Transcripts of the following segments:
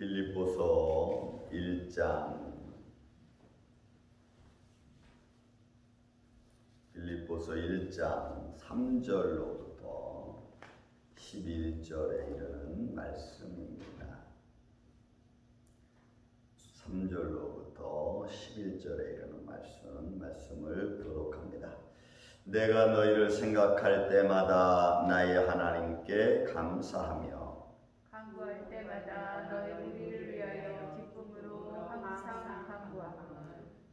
빌립보서 1장 3절로부터 11절에 이르는 말씀입니다. 3절로부터 11절에 이르는 말씀을 교독합니다. 내가 너희를 생각할 때마다 나의 하나님께 감사하며 간구할 때마다 너희 우리를 위하여 기쁨으로 항상 간구하며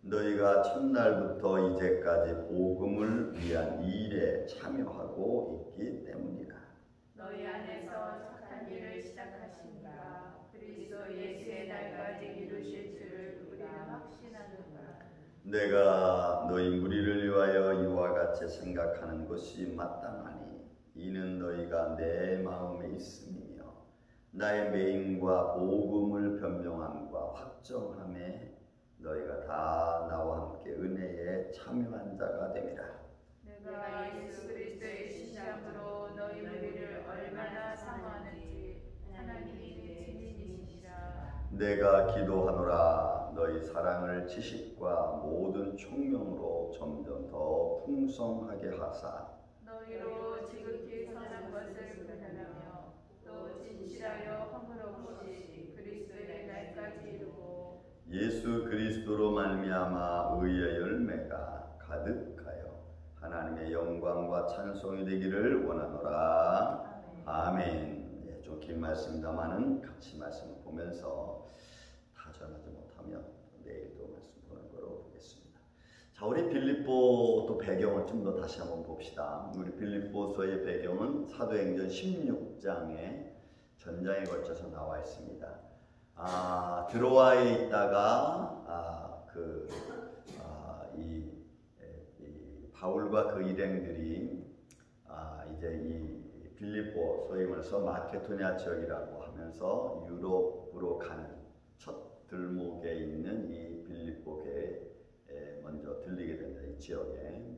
너희가 첫날부터 이제까지 복음을 위한 일에 참여하고 있기 때문이다. 너희 안에서 착한 일을 시작하신가 그리스도 예수의 날까지 이루실 줄을 우리는 확신하노라. 내가 너희 무리를 위하여 이와 같이 생각하는 것이 마땅하니 이는 너희가 내 마음에 있음이며 나의 메임과 복음을 변명함과 확정함에 너희가 다 나와 함께 은혜에 참여한 자가 됨이라. 내가 예수 그리스도의 신장으로 너희 무리를 얼마나 사모하는지 하나님이 증인이시라. 내가 기도하노라. 너희 사랑을 지식과 모든 총명으로 점점 더 풍성하게 하사 너희로 지극히 선한 것을 표현하며 또 진실하여 허물 없이 그리스도의 날까지 이루고 예수 그리스도로 말미암아 의의 열매가 가득하여 하나님의 영광과 찬송이 되기를 원하노라. 아멘. 네, 좀 긴 말씀입니다만은 같이 말씀을 보면서 다 전하지 못하면 내일도 말씀 보는 거로 보겠습니다. 자, 우리 빌립보 또 배경을 좀 더 다시 한번 봅시다. 우리 빌립보서의 배경은 사도행전 16장에 전장에 걸쳐서 나와 있습니다. 드로아에 있다가 이 바울과 그 일행들이 이제 이 빌립보 소위 말해서 마케도니아 지역이라고 하면서 유럽으로 가는 첫 들목에 있는 이 빌립보에 먼저 들리게 됩니다. 이 지역에.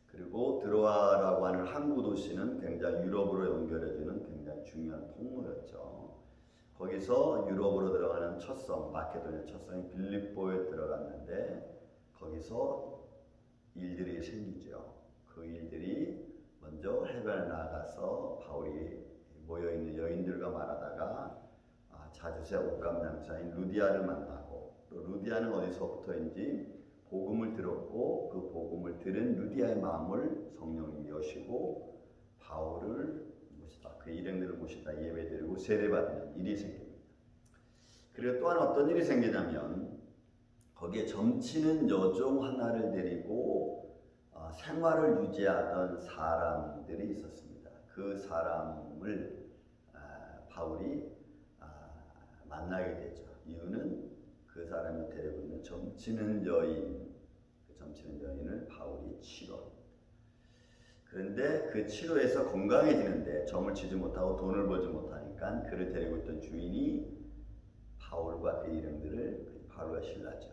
그리고 드로아라고 하는 항구 도시는 굉장히 유럽으로 연결해주는 굉장히 중요한 통로였죠. 거기서 유럽으로 들어가는 첫 성, 마케도니아 첫 성인 빌립보에 들어갔는데 거기서 일들이 생기죠. 그 일들이 먼저 해변에 나가서 바울이 모여있는 여인들과 말하다가 자주세 옷감장사인 루디아를 만나고 또 루디아는 어디서부터인지 복음을 들었고 그 복음을 들은 루디아의 마음을 성령님이 여시고 바울을 모시다, 그 일행들을 모시다 예배드리고 세례받는 일이 생깁니다. 그리고 또한 어떤 일이 생기냐면 거기에 점치는 여종 하나를 데리고 생활을 유지하던 사람들이 있었습니다. 그 사람을 바울이 만나게 되죠. 이유는 그 사람이 데리고 있는 점치는 여인, 그 점치는 여인을 바울이 치료합니다. 그런데 그 치료에서 건강해지는데 점을 치지 못하고 돈을 벌지 못하니까 그를 데리고 있던 주인이 바울과 그 일행들을 바울과 신라죠.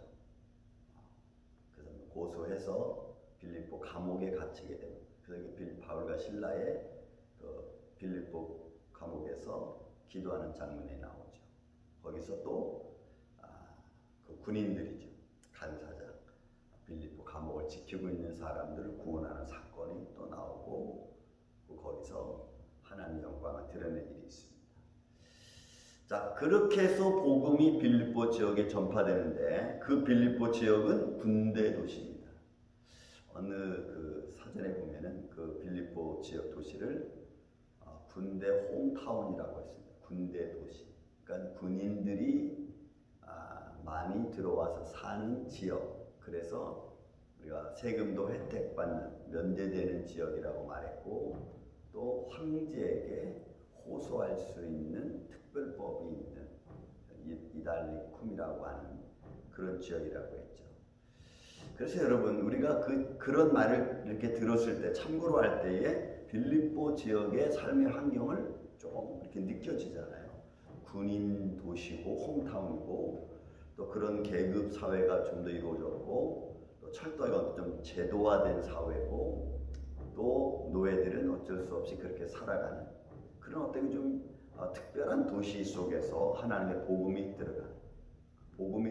그래서 고소해서 빌립보 감옥에 gat히게 됩니다. 그래서 바울과 신라의 그 빌립보 감옥에서 기도하는 장면이 나오죠. 거기서 또 그 군인들이죠. 간사장 빌립보 감옥을 지키고 있는 사람들을 구원하는 사건이 또 나오고 거기서 하나님의 영광을 드러낸 일이 있습니다. 자, 그렇게 해서 복음이 빌립보 지역에 전파되는데 그 빌립보 지역은 군대 도시입니다. 어느 그 사전에 보면은 그 빌립보 지역 도시를 군대 홈타운이라고 했습니다. 군대 도시. 그러니까 군인들이 많이 들어와서 사는 지역. 그래서 우리가 세금도 혜택받는 면제되는 지역이라고 말했고 또 황제에게 호소할 수 있는 특별법이 있는 이달리쿰이라고 하는 그런 지역이라고 했죠. 그래서 여러분 우리가 그런 말을 이렇게 들었을 때 참고로 할 때에 빌립보 지역의 삶의 환경을 조금 이렇게 느껴지잖아요. 군인 도시고 홈타운이고 또 그런 계급 사회가 좀 더 이루어졌고 또 철도가 좀 제도화된 사회고 또 노예들은 어쩔 수 없이 그렇게 살아가는 그런 어떤 좀 특별한 도시 속에서 하나님의 복음이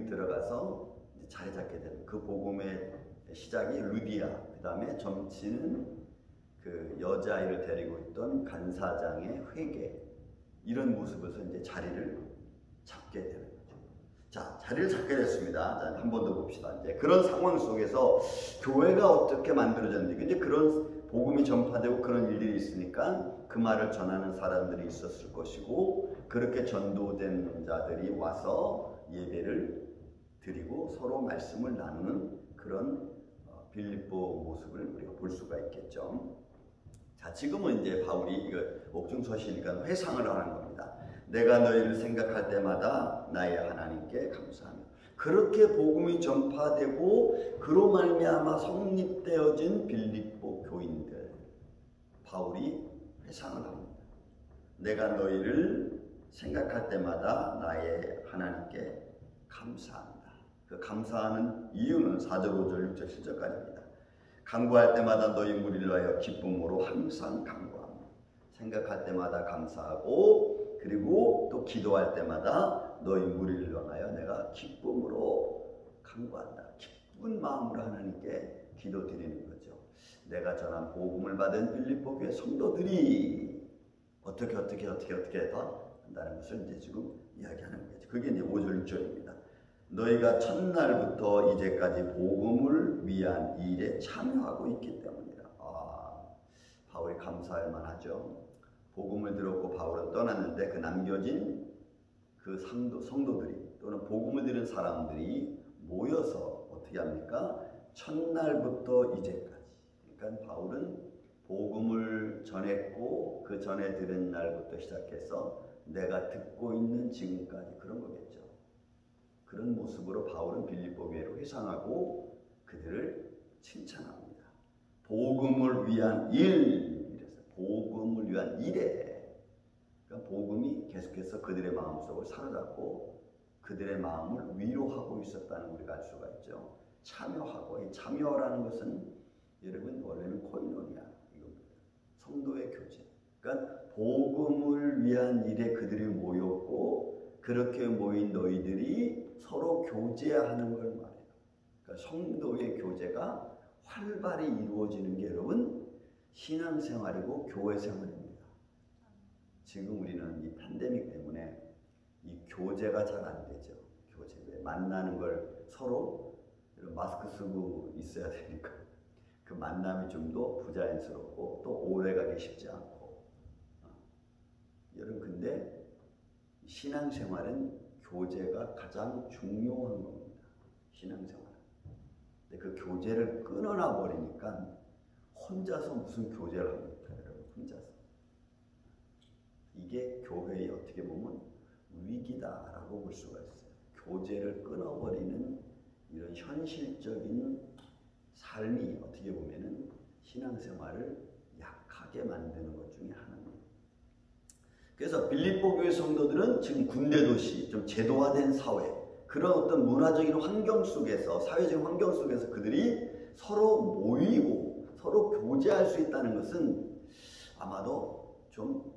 들어가서 이제 자리 잡게 되는 그 복음의 시작이 루디아, 그 다음에 점치는 그 여자아이를 데리고 있던 간사장의 회개, 이런 모습에서 이제 자리를 잡게 되는 거죠. 자, 자리를 잡게 됐습니다. 자, 한 번 더 봅시다. 이제 그런 상황 속에서 교회가 어떻게 만들어졌는지, 이제 그런 복음이 전파되고 그런 일들이 있으니까 그 말을 전하는 사람들이 있었을 것이고, 그렇게 전도된 자들이 와서 예배를 드리고 서로 말씀을 나누는 그런 빌립보 모습을 우리가 볼 수가 있겠죠. 자, 지금은 이제 바울이 이거 옥중서시니까 회상을 하는 겁니다. 내가 너희를 생각할 때마다 나의 하나님께 감사하며, 그렇게 복음이 전파되고 그로 말미암아 성립되어진 빌립보 교인들, 바울이 회상을 합니다. 내가 너희를 생각할 때마다 나의 하나님께 감사한다. 그 감사하는 이유는 4절, 5절, 6절, 7절까지입니다. 간구할 때마다 너희 무리를 위하여 기쁨으로 항상 간구합니다. 생각할 때마다 감사하고, 그리고 또 기도할 때마다 너희 무리를 위하여 내가 기쁨으로 간구한다. 기쁜 마음으로 하나님께 기도드리는 거죠. 내가 전한 복음을 받은 빌립보 교회 성도들이 어떻게 해서 한다는 것을 이제 지금 이야기하는 거죠. 그게 이제 5절, 6절입니다. 너희가 첫날부터 이제까지 복음을 위한 일에 참여하고 있기 때문이다. 바울이 감사할 만하죠. 복음을 들었고 바울은 떠났는데 그 남겨진 그 성도들이 또는 복음을 들은 사람들이 모여서 어떻게 합니까? 첫날부터 이제까지. 그러니까 바울은 복음을 전했고 그 전에 들은 날부터 시작해서 내가 듣고 있는 지금까지, 그런 거겠죠. 그런 모습으로 바울은 빌립보 교회를 회상하고 그들을 칭찬합니다. 복음을 위한 일, 이래서 복음을 위한 일에, 그러니까 복음이 계속해서 그들의 마음속을 사로잡고 그들의 마음을 위로하고 있었다는 우리가 알 수가 있죠. 참여하고, 이 참여라는 것은 여러분 원래는 코이노니아, 이겁니다. 성도의 교제. 그러니까 복음을 위한 일에 그들이 모였고, 그렇게 모인 너희들이 서로 교제하는 걸 말해요. 그러니까 성도의 교제가 활발히 이루어지는 게 여러분 신앙생활이고 교회생활입니다. 지금 우리는 이 팬데믹 때문에 이 교제가 잘 안 되죠. 교제, 만나는 걸 서로 마스크 쓰고 있어야 되니까 그 만남이 좀 더 부자연스럽고 또 오래가기 쉽지 않고. 여러분, 근데 신앙생활은 교제가 가장 중요한 겁니다. 신앙생활은. 근데 그 교제를 끊어놔 버리니까 혼자서 무슨 교제를 합니까, 여러분? 혼자서. 이게 교회의 어떻게 보면 위기다라고 볼 수가 있어요. 교제를 끊어버리는 이런 현실적인 삶이 어떻게 보면은 신앙생활을 약하게 만드는 것 중에 하나입니다. 그래서 빌립보 교회 성도들은 지금 군대도시, 좀 제도화된 사회, 그런 어떤 문화적인 환경 속에서, 사회적인 환경 속에서 그들이 서로 모이고 서로 교제할 수 있다는 것은 아마도 좀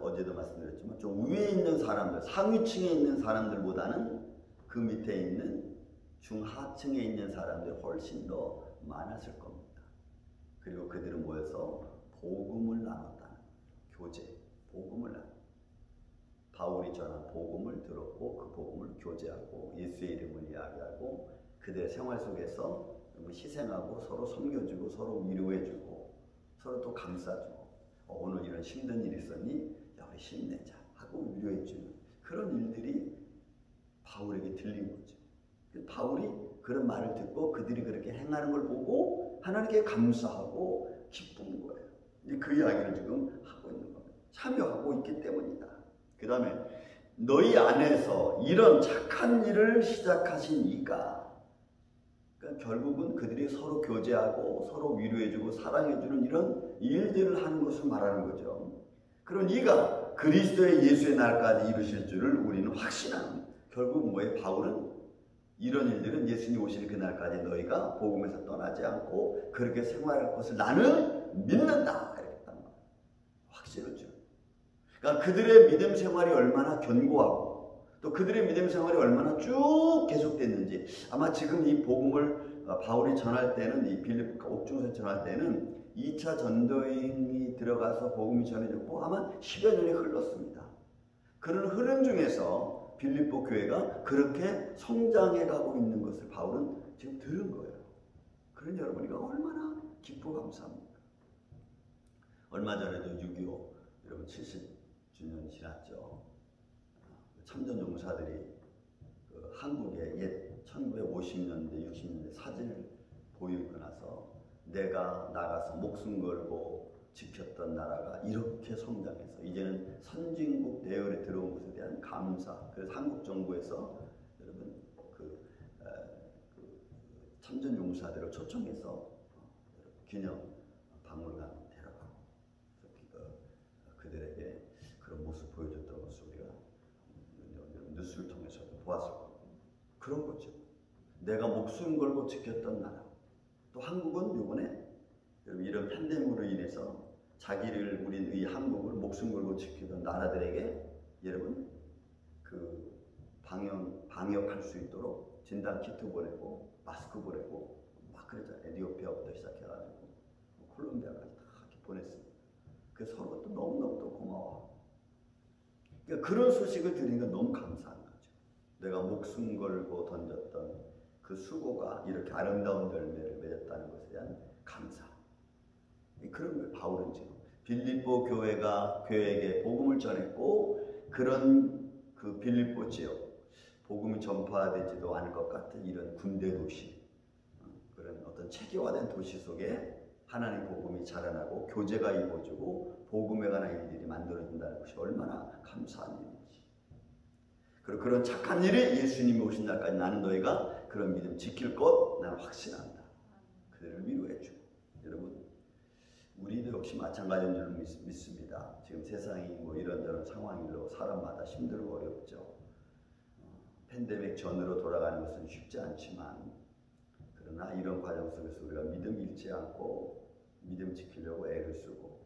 어제도 말씀드렸지만 좀 위에 있는 사람들, 상위층에 있는 사람들보다는 그 밑에 있는 중하층에 있는 사람들이 훨씬 더 많았을 겁니다. 그리고 그들은 모여서 복음을 나눴다는 교제, 복음을 나눴다. 바울이 전한 복음을 들었고 그 복음을 교제하고 예수의 이름을 이야기하고 그들의 생활 속에서 희생하고 서로 섬겨주고 서로 위로해주고 서로 또 감싸주고, 오늘 이런 힘든 일이 있었니? 야, 우리 힘내자 하고 위로해주는 그런 일들이 바울에게 들린 거죠. 바울이 그런 말을 듣고 그들이 그렇게 행하는 걸 보고 하나님께 감사하고 기쁜 거예요. 그 이야기를 지금 하고 있는 겁니다. 참여하고 있기 때문이다. 그 다음에 너희 안에서 이런 착한 일을 시작하신 이가, 그러니까 결국은 그들이 서로 교제하고 서로 위로해주고 사랑해주는 이런 일들을 하는 것을 말하는 거죠. 그런 이가 그리스도의 예수의 날까지 이루실 줄을 우리는 확신합니다. 결국 뭐예요? 바울은 이런 일들은 예수님 오시는 그날까지 너희가 복음에서 떠나지 않고 그렇게 생활할 것을 나는 믿는다. 이렇게 딱 확신을 주는. 그러니까 그들의 믿음 생활이 얼마나 견고하고 또 그들의 믿음 생활이 얼마나 쭉 계속됐는지 아마 지금 이 복음을 바울이 전할 때는 이 빌립보 옥중에서 전할 때는 2차 전도행이 들어가서 복음이 전해졌고 아마 10여 년이 흘렀습니다. 그런 흐름 중에서 빌립보 교회가 그렇게 성장해 가고 있는 것을 바울은 지금 들은 거예요. 그런 여러분이가 얼마나 기쁘고 감사합니까? 얼마 전에도 6.25 여러분 70주년 지났죠. 참전용사들이 한국의 옛 1950년대 60년대 사진을 보이고 나서 내가 나가서 목숨 걸고 지켰던 나라가 이렇게 성장해서 이제는 선진국 대열에 들어온 것에 대한 감사. 그래서 한국 정부에서 여러분 참전 용사들을 초청해서 기념 박물관 데려가고 그들에게 그런 모습 보여줬던 것을 우리가 뉴스를 통해서도 보았을 거고 그런 거죠. 내가 목숨 걸고 지켰던 나라. 또 한국은 이번에 이런 팬데믹으로 인해서 자기를 우린 이 한국을 목숨 걸고 지키던 나라들에게 여러분 그 방역할 수 있도록 진단 키트 보내고 마스크 보내고 막 그랬잖아요. 에티오피아부터 시작해가지고 콜롬비아까지 다 이렇게 보냈습니다. 그래서 서로 또 너무너무 또 고마워. 그러니까 그런 소식을 들으니까 너무 감사한 거죠. 내가 목숨 걸고 던졌던 그 수고가 이렇게 아름다운 열매를 맺었다는 것에 대한 감사. 그런 거예요. 바울은 지금 빌립보 교회에게 복음을 전했고 그런 그 빌립보 지역 복음이 전파되지도 않을 것 같은 이런 군대 도시 그런 어떤 체계화된 도시 속에 하나님 복음이 자라나고 교제가 이루어지고 복음에 관한 일들이 만들어진다는 것이 얼마나 감사한 일인지. 그리고 그런 착한 일이 예수님이 오신 날까지 나는 너희가 그런 믿음 지킬 것 나는 확신한다. 그들을 위로해 주고 여러분 우리도 역시 마찬가지인 줄 믿습니다. 지금 세상이 뭐 이런저런 상황일로 사람마다 힘들고 어렵죠. 팬데믹 전으로 돌아가는 것은 쉽지 않지만 그러나 이런 과정 속에서 우리가 믿음 잃지 않고 믿음 지키려고 애를 쓰고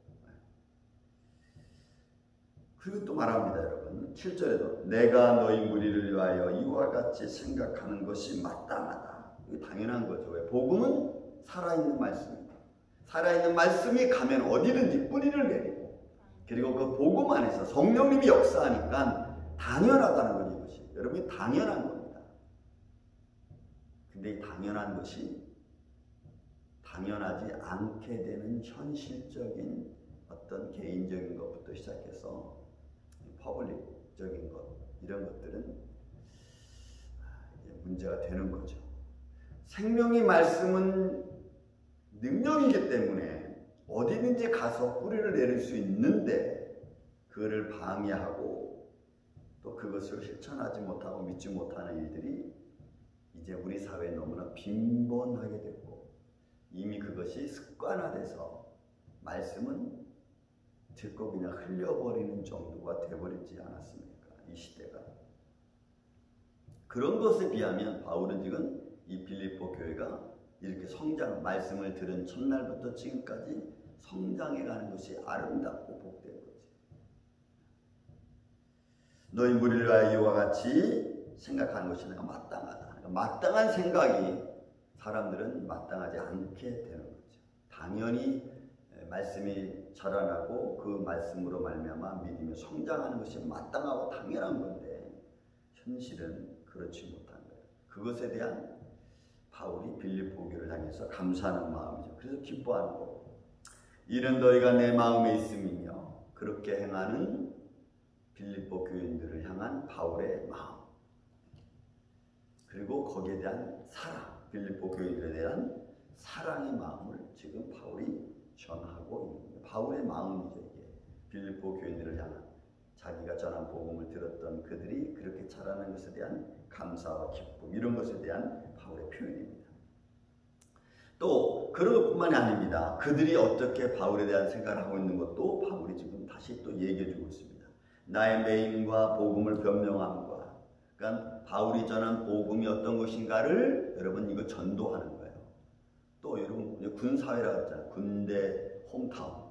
그리고 또 말합니다. 여러분 7절에도 내가 너희 무리를 위하여 이와 같이 생각하는 것이 마땅하다. 이거 당연한 거죠. 왜? 복음은 살아있는 말씀입니다. 살아있는 말씀이 가면 어디든지 뿌리를 내리고 그리고 그 복음 안에서 성령님이 역사하니까 당연하다는 거죠. 이것이. 여러분이 당연한 겁니다. 근데 이 당연한 것이 당연하지 않게 되는 현실적인 어떤 개인적인 것부터 시작해서 퍼블릭적인 것 이런 것들은 문제가 되는 거죠. 생명의 말씀은 능력이기 때문에 어디든지 가서 뿌리를 내릴 수 있는데 그거를 방해하고 또 그것을 실천하지 못하고 믿지 못하는 일들이 이제 우리 사회에 너무나 빈번하게 됐고 이미 그것이 습관화돼서 말씀은 듣고 그냥 흘려버리는 정도가 돼버리지 않았습니까? 이 시대가. 그런 것에 비하면 바울은 지금 이 빌립보 교회가 이렇게 말씀을 들은 첫날부터 지금까지 성장해가는 것이 아름답고 복된 거지. 너희 무리를 위하여 이와 같이 생각하는 것이 내가 마땅하다. 그러니까 마땅한 생각이 사람들은 마땅하지 않게 되는 거죠. 당연히 말씀이 자라나고 그 말씀으로 말미암아 믿음이 성장하는 것이 마땅하고 당연한 건데 현실은 그렇지 못한 거예요. 그것에 대한 바울이 빌립보 교회를 향해서 감사하는 마음이죠. 그래서 기뻐하는 거고 이는 너희가 내 마음에 있음이며 그렇게 행하는 빌립보 교인들을 향한 바울의 마음 그리고 거기에 대한 사랑 빌립보 교인들에 대한 사랑의 마음을 지금 바울이 전하고 있는 거예요. 바울의 마음이죠. 이게 빌립보 교인들을 향한 자기가 전한 복음을 들었던 그들이 그렇게 자라는 것에 대한 감사와 기쁨 이런 것에 대한 바울의 표현입니다. 또 그런 것뿐만이 아닙니다. 그들이 어떻게 바울에 대한 생각을 하고 있는 것도 바울이 지금 다시 또 얘기해주고 있습니다. 나의 매임과 복음을 변명함과 그러니까 바울이 전한 복음이 어떤 것인가를 여러분 이거 전도하는 거예요. 또 여러분 군사회라고 했잖아요. 군대 홈타운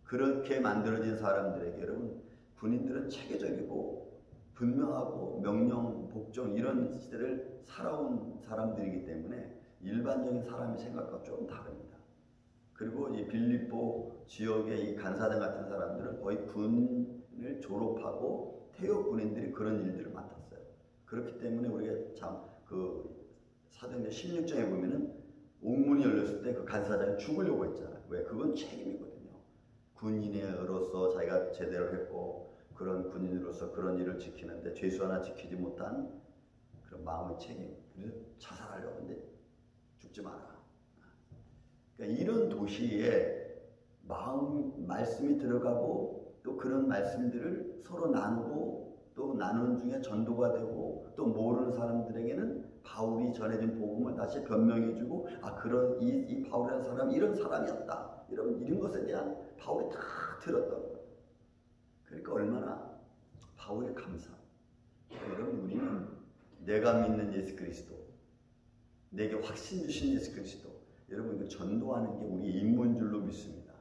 그렇게 만들어진 사람들에게 여러분 군인들은 체계적이고 분명하고 명령, 복종 이런 시대를 살아온 사람들이기 때문에 일반적인 사람의 생각과 좀 다릅니다. 그리고 이 빌립보 지역의 이 간사장 같은 사람들은 거의 군을 졸업하고 퇴역 군인들이 그런 일들을 맡았어요. 그렇기 때문에 우리가 참 그 사도행전 16장에 보면은 옥문이 열렸을 때 그 간사장이 죽으려고 했잖아요. 왜? 그건 책임이거든요. 군인으로서 자기가 제대로 했고 그런 군인으로서 그런 일을 지키는데 죄수 하나 지키지 못한 그런 마음의 책임. 그래서 자살하려고 하는데 죽지 마라. 그러니까 이런 도시에 말씀이 들어가고 또 그런 말씀들을 서로 나누고 또 나누는 중에 전도가 되고 또 모르는 사람들에게는 바울이 전해진 복음을 다시 변명해주고 그런 이 바울이라는 사람이 이런 사람이었다. 이런 것에 대한 바울이 다 들었던 거예요. 그러니까 얼마나 바울이 감사합니다. 여러분 우리는 내가 믿는 예수 그리스도, 내게 확신 주신 예수 그리스도, 여러분 이거 전도하는 게 우리의 임무인 줄로 믿습니다.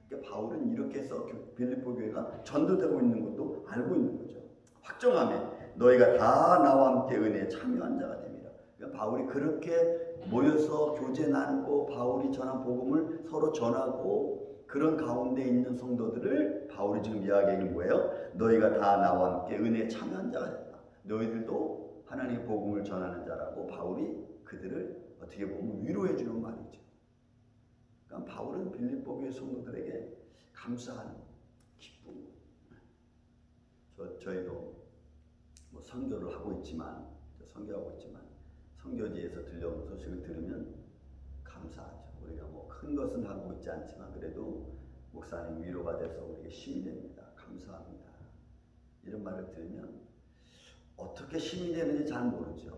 그러니까 바울은 이렇게 해서 빌립보 교회가 전도되고 있는 것도 알고 있는 거죠. 확정하면 너희가 다 나와 함께 은혜에 참여한 자가 됩니다. 그러니까 바울이 그렇게 모여서 교제 나누고 바울이 전한 복음을 서로 전하고 그런 가운데 있는 성도들을 바울이 지금 이야기하는 뭐예요? 너희가 다 나와 함께 은혜에 참여한 자가 됐다. 너희들도 하나님의 복음을 전하는 자라고 바울이 그들을 어떻게 보면 위로해 주는 말이죠. 그러니까 바울은 빌립보 교회 성도들에게 감사하는 기쁨. 저희도 뭐 선교를 하고 있지만 선교지에서 들려오는 소식을 들으면 감사하죠. 우리가 뭐 큰 것은 하고 있지 않지만 그래도 목사님 위로가 돼서 우리에게 힘이 됩니다. 감사합니다. 이런 말을 들으면 어떻게 힘이 되는지 잘 모르죠.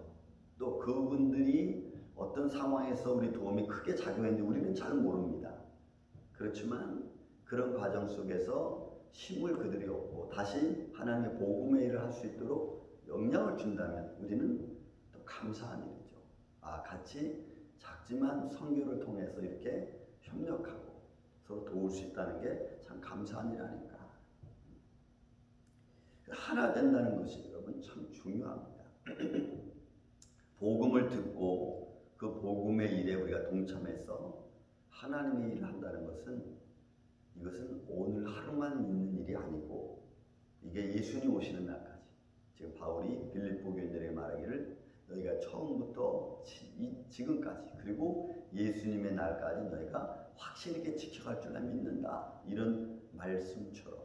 또 그분들이 어떤 상황에서 우리 도움이 크게 작용했는지 우리는 잘 모릅니다. 그렇지만 그런 과정 속에서 힘을 그들이 얻고 다시 하나님의 복음의 일을 할 수 있도록 영향을 준다면 우리는 또 감사한 일이죠. 같이 작지만 선교를 통해서 이렇게 협력하고 서로 도울 수 있다는 게 참 감사한 일 아닌가. 하나 된다는 것이 여러분 참 중요합니다. 복음을 듣고 그 복음의 일에 우리가 동참해서 하나님의 일을 한다는 것은 이것은 오늘 하루만 있는 일이 아니고 이게 예수님 오시는 날까지 지금 바울이 빌립보 교인들에게 말하기를 너희가 처음부터 지금까지 그리고 예수님의 날까지 너희가 확신 있게 지켜갈 줄 믿는다. 이런 말씀처럼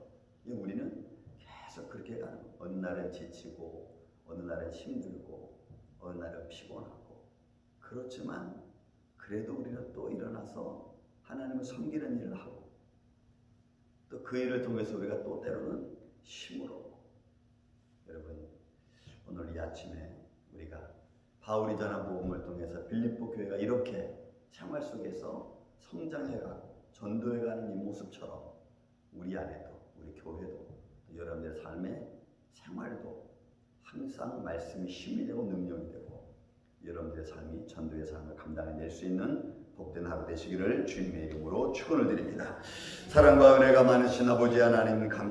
우리는 계속 그렇게 가는 거예요. 어느 날은 지치고 어느 날은 힘들고 어느 날은 피곤하고 그렇지만 그래도 우리는 또 일어나서 하나님을 섬기는 일을 하고 또 그 일을 통해서 우리가 또 때로는 힘으로 여러분 오늘 이 아침에 우리가 바울이 전한 복음을 통해서 빌립보 교회가 이렇게 생활 속에서 성장해가고 전도해가는 이 모습처럼 우리 안에도 우리 교회도 여러분들의 삶의 생활도 항상 말씀이 힘이 되고 능력이 되고 여러분들의 삶이 전도의 삶을 감당해낼 수 있는 복된 하루 되시기를 주님의 이름으로 축원을 드립니다. 사랑과 은혜가 많으신 아버지 하나님 감사합니다.